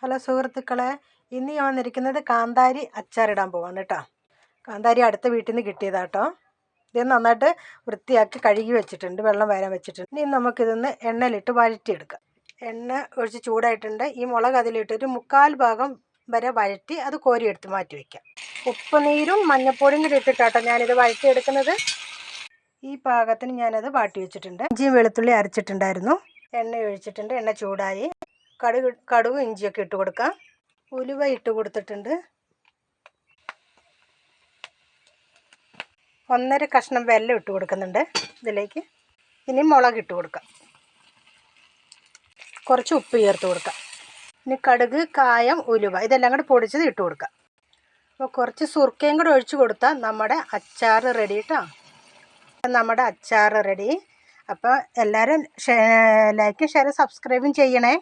Hello സുഹൃത്തുക്കളെ, ഇന്ന് ഞാൻ വന്നിരിക്കുന്നത് കാന്താരി അച്ചാറിടാൻ പോവാണ് കേട്ടോ. കാന്താരി അടുത്ത വീട്ടിൽ നിന്ന് കിട്ടിയതാട്ടോ. ഇത് നന്നായിട്ട് വൃത്തിയാക്കി കഴുകി വെച്ചിട്ടുണ്ട്, വെള്ളം വരാൻ വെച്ചിട്ടുണ്ട്. ഇനി നമുക്കിതൊന്ന് എണ്ണയിലിട്ട് വഴറ്റിയെടുക്കാം. എണ്ണ ഒഴിച്ച് ചൂടായിട്ടുണ്ട്. ഈ മുളക് അതിലിട്ടൊരു 1/4 ഭാഗം വരെ വഴറ്റി അത് കോരിയെടുത്ത് മാറ്റി വയ്ക്കാം. ഉപ്പുനീരും മഞ്ഞൾപ്പൊടിയും കൂടി ഇട്ടിട്ടാട്ടോ ഞാനിത് വഴറ്റിയെടുക്കുന്നത്. ഈ പാകത്തിന് ഞാനത് വാട്ടി വെച്ചിട്ടുണ്ട്. ഇഞ്ചിയും വെളുത്തുള്ളി അരച്ചിട്ടുണ്ടായിരുന്നു. എണ്ണ ഒഴിച്ചിട്ടുണ്ട്, എണ്ണ ചൂടായി. കടുക് ഇഞ്ചിയൊക്കെ ഇട്ട് കൊടുക്കാം. ഉലുവ ഇട്ട് കൊടുത്തിട്ടുണ്ട്. 1/2 കഷ്ണം വെല്ലം ഇട്ട് കൊടുക്കുന്നുണ്ട് ഇതിലേക്ക്. ഇനി മുളക് ഇട്ട് കൊടുക്കാം. കുറച്ച് ഉപ്പ് ചേർത്ത് കൊടുക്കാം. ഇനി കടുക്, കായം, ഉലുവ ഇതെല്ലാം കൂടെ പൊടിച്ചത് ഇട്ട് കൊടുക്കാം. അപ്പോൾ കുറച്ച് സുർക്കയും കൂടെ ഒഴിച്ച് കൊടുത്താൽ നമ്മുടെ അച്ചാർ റെഡി കേട്ടോ. നമ്മുടെ അച്ചാർ റെഡി. അപ്പോൾ എല്ലാവരും ലൈക്കും ഷെയറും സബ്സ്ക്രൈബും ചെയ്യണേ.